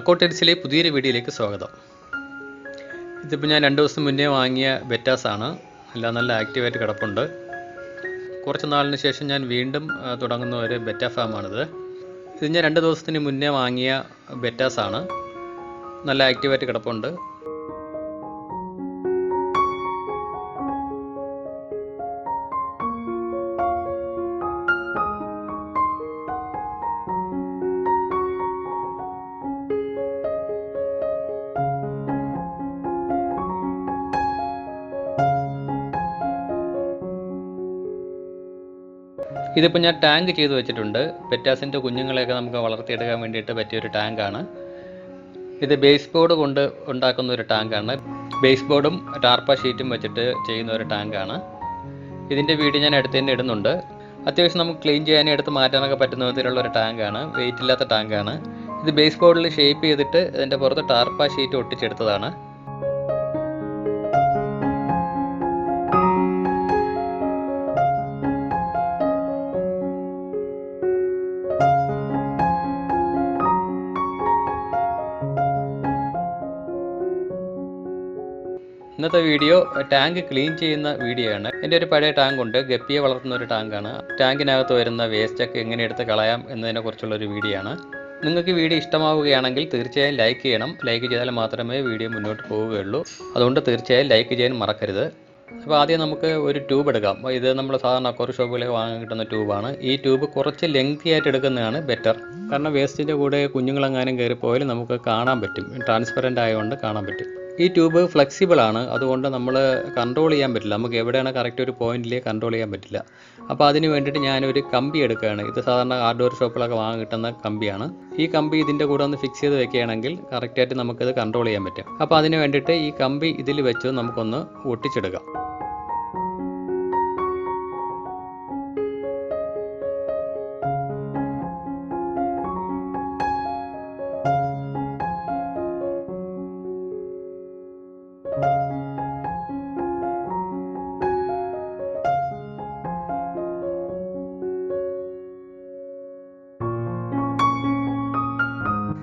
അക്കൗണ്ടൻസിലെ പുതിയൊരു വീഡിയോയിലേക്ക് സ്വാഗതം. ഇതിപ്പോൾ ഞാൻ 2 ദിവസം മുന്നേ വാങ്ങിയ ബെറ്റാസാണ്. എല്ലാം നല്ല ആക്റ്റീവായിട്ട് കിടപ്പുണ്ട്. കുറച്ച് നാളിന് ശേഷം ഞാൻ വീണ്ടും തുടങ്ങുന്ന ഒരു ബെറ്റ ഫാമാണിത്. ഇത് ഞാൻ 2 ദിവസത്തിന് മുന്നേ വാങ്ങിയ ബെറ്റാസാണ്. നല്ല ആക്റ്റീവായിട്ട് കിടപ്പുണ്ട്. ഇതിപ്പോൾ ഞാൻ ടാങ്ക് ചെയ്ത് വെച്ചിട്ടുണ്ട്. ബെറ്റാസിൻ്റെ കുഞ്ഞുങ്ങളെയൊക്കെ നമുക്ക് വളർത്തിയെടുക്കാൻ വേണ്ടിയിട്ട് പറ്റിയൊരു ടാങ്കാണ് ഇത്. ബേസ് ബോർഡ് കൊണ്ട് ഉണ്ടാക്കുന്ന ഒരു ടാങ്കാണ്. ബേസ് ബോർഡും ടാർപ്പ ഷീറ്റും വെച്ചിട്ട് ചെയ്യുന്ന ഒരു ടാങ്കാണ്. ഇതിൻ്റെ വീഡിയോ ഞാൻ അടുത്ത് തന്നെ ഇടുന്നുണ്ട്. അത്യാവശ്യം നമുക്ക് ക്ലീൻ ചെയ്യാനും എടുത്ത് മാറ്റാനൊക്കെ പറ്റുന്ന വിധത്തിലുള്ള ഒരു ടാങ്കാണ്. വെയിറ്റ് ഇല്ലാത്ത ടാങ്കാണ് ഇത്. ബേസ് ബോർഡിൽ ഷേപ്പ് ചെയ്തിട്ട് ഇതിൻ്റെ പുറത്ത് ടാർപ്പ ഷീറ്റ് ഒട്ടിച്ചെടുത്തതാണ്. ഇന്നത്തെ വീഡിയോ ടാങ്ക് ക്ലീൻ ചെയ്യുന്ന വീഡിയോ ആണ്. എൻ്റെ ഒരു പഴയ ടാങ്കുണ്ട്, ഗപ്പിയെ വളർത്തുന്ന ഒരു ടാങ്കാണ്. ടാങ്കിനകത്ത് വരുന്ന വേസ്റ്റൊക്കെ എങ്ങനെ എടുത്ത് കളയാം എന്നതിനെ കുറിച്ചുള്ളൊരു വീഡിയോ ആണ്. നിങ്ങൾക്ക് വീഡിയോ ഇഷ്ടമാവുകയാണെങ്കിൽ തീർച്ചയായും ലൈക്ക് ചെയ്യണം. ലൈക്ക് ചെയ്താൽ മാത്രമേ വീഡിയോ മുന്നോട്ട് പോവുകയുള്ളൂ. അതുകൊണ്ട് തീർച്ചയായും ലൈക്ക് ചെയ്യാൻ മറക്കരുത്. അപ്പോൾ ആദ്യം നമുക്ക് ഒരു ട്യൂബ് എടുക്കാം. ഇത് നമ്മൾ സാധാരണ അക്വാറിയം ഷോപ്പുകളിൽ വാങ്ങാൻ കിട്ടുന്ന ട്യൂബാണ്. ഈ ട്യൂബ് കുറച്ച് ലെങ്തി ആയിട്ട് എടുക്കുന്നതാണ് ബെറ്റർ. കാരണം വേസ്റ്റിൻ്റെ കൂടെ കുഞ്ഞുങ്ങളെങ്ങാനും കയറിപ്പോയാൽ നമുക്ക് കാണാൻ പറ്റും. ട്രാൻസ്പെറൻ്റ് ആയതുകൊണ്ട് കാണാൻ പറ്റും. ഈ ട്യൂബ് ഫ്ലെക്സിബിൾ ആണ്. അതുകൊണ്ട് നമ്മൾ കൺട്രോൾ ചെയ്യാൻ പറ്റില്ല. നമുക്ക് എവിടെയാണ് കറക്റ്റ് ഒരു പോയിന്റിലേ കൺട്രോൾ ചെയ്യാൻ പറ്റില്ല. അപ്പോൾ അതിന് വേണ്ടിയിട്ട് ഞാനൊരു കമ്പി എടുക്കുകയാണ്. ഇത് സാധാരണ ഹാർഡ്വെയർ ഷോപ്പിലൊക്കെ വാങ്ങാൻ കിട്ടുന്ന കമ്പിയാണ്. ഈ കമ്പി ഇതിൻ്റെ കൂടെ ഒന്ന് ഫിക്സ് ചെയ്ത് വെക്കുകയാണെങ്കിൽ കറക്റ്റായിട്ട് നമുക്കിത് കൺട്രോൾ ചെയ്യാൻ പറ്റും. അപ്പോൾ അതിന് വേണ്ടിയിട്ട് ഈ കമ്പി ഇതിൽ വെച്ച് നമുക്കൊന്ന് ഒട്ടിച്ചെടുക്കാം.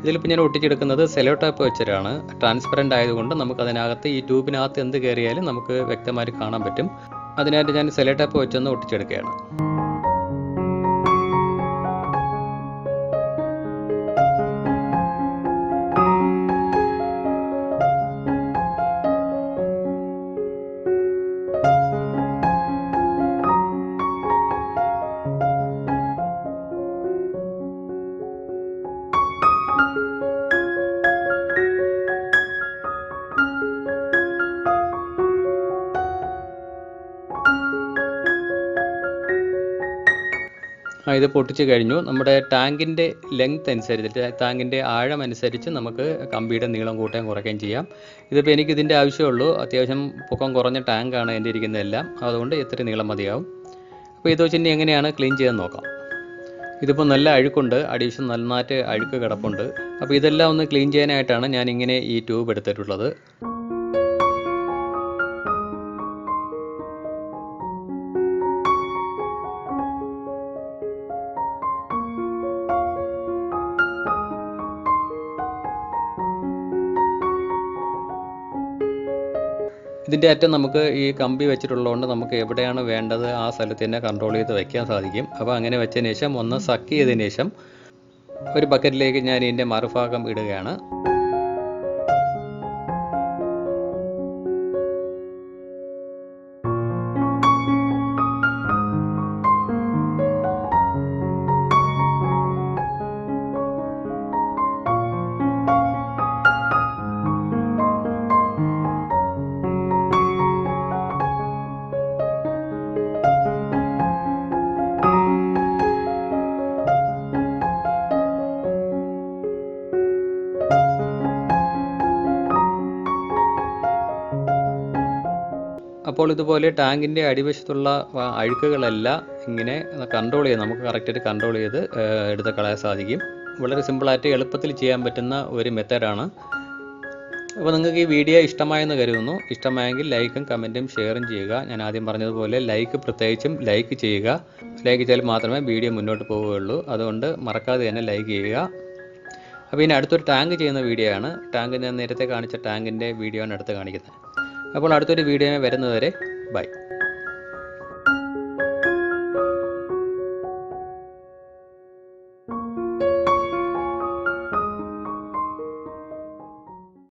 ഇതിലിപ്പോൾ ഞാൻ ഒട്ടിച്ചെടുക്കുന്നത് സെലോ ടാപ്പ് വെച്ചിട്ടാണ്. ട്രാൻസ്പെറൻ്റ് ആയതുകൊണ്ട് നമുക്കതിനകത്ത് ഈ ട്യൂബിനകത്ത് എന്ത് കയറിയാലും നമുക്ക് വ്യക്തമായിട്ട് കാണാൻ പറ്റും. അതിനായിട്ട് ഞാൻ സെലോ ടാപ്പ് വെച്ചൊന്ന് ഒട്ടിച്ചെടുക്കുകയാണ്. ഇത് പൊട്ടിച്ച് കഴിഞ്ഞു. നമ്മുടെ ടാങ്കിൻ്റെ ലെങ്ത് അനുസരിച്ചിട്ട്, ടാങ്കിൻ്റെ ആഴം അനുസരിച്ച് നമുക്ക് കമ്പിയുടെ നീളം കൂട്ടുകയും കുറയ്ക്കുകയും ചെയ്യാം. ഇതിപ്പോൾ എനിക്കിതിൻ്റെ ആവശ്യമുള്ളൂ. അത്യാവശ്യം പൊക്കം കുറഞ്ഞ ടാങ്കാണ് എൻ്റെ ഇരിക്കുന്നതെല്ലാം. അതുകൊണ്ട് ഇത്തിരി നീളം മതിയാവും. അപ്പോൾ ഇത് വെച്ച് ഇനി എങ്ങനെയാണ് ക്ലീൻ ചെയ്യാൻ നോക്കാം. ഇതിപ്പോൾ നല്ല അഴുക്കുണ്ട്, അഡീഷൻ നന്നായിട്ട് അഴുക്ക് കിടപ്പുണ്ട്. അപ്പോൾ ഇതെല്ലാം ഒന്ന് ക്ലീൻ ചെയ്യാനായിട്ടാണ് ഞാനിങ്ങനെ ഈ ട്യൂബ് എടുത്തിട്ടുള്ളത്. ഇതിൻ്റെ അറ്റം നമുക്ക് ഈ കമ്പി വെച്ചിട്ടുള്ളതുകൊണ്ട് നമുക്ക് എവിടെയാണ് വേണ്ടത് ആ സ്ഥലത്ത് തന്നെ കൺട്രോൾ ചെയ്ത് വയ്ക്കാൻ സാധിക്കും. അപ്പോൾ അങ്ങനെ വെച്ചതിന് ശേഷം ഒന്ന് സക്ക് ചെയ്തതിന് ശേഷം ഒരു ബക്കറ്റിലേക്ക് ഞാൻ ഇതിൻ്റെ മറുഭാഗം ഇടുകയാണ്. അപ്പോൾ ഇതുപോലെ ടാങ്കിൻ്റെ അടിവശത്തുള്ള അഴുക്കുകളെല്ലാം ഇങ്ങനെ കൺട്രോൾ ചെയ്ത് നമുക്ക് കറക്റ്റായിട്ട് കൺട്രോൾ ചെയ്ത് എടുത്ത് കളയാൻ സാധിക്കും. വളരെ സിമ്പിളായിട്ട് എളുപ്പത്തിൽ ചെയ്യാൻ പറ്റുന്ന ഒരു മെത്തേഡാണ്. അപ്പോൾ നിങ്ങൾക്ക് ഈ വീഡിയോ ഇഷ്ടമായെന്ന് കരുതുന്നു. ഇഷ്ടമായെങ്കിൽ ലൈക്കും കമൻറ്റും ഷെയറും ചെയ്യുക. ഞാൻ ആദ്യം പറഞ്ഞതുപോലെ ലൈക്ക് പ്രത്യേകിച്ചും ലൈക്ക് ചെയ്യുക. ലൈക്ക് ചെയ്താൽ മാത്രമേ വീഡിയോ മുന്നോട്ട് പോവുകയുള്ളൂ. അതുകൊണ്ട് മറക്കാതെ തന്നെ ലൈക്ക് ചെയ്യുക. അപ്പോൾ ഇനി അടുത്തൊരു ടാങ്ക് ചെയ്യുന്ന വീഡിയോ ആണ്. ടാങ്ക് ഞാൻ നേരത്തെ കാണിച്ച ടാങ്കിൻ്റെ വീഡിയോ ആണ് അടുത്ത് കാണിക്കുന്നത്. അപ്പോൾ അടുത്തൊരു വീഡിയോ വരുന്നതുവരെ ബൈ.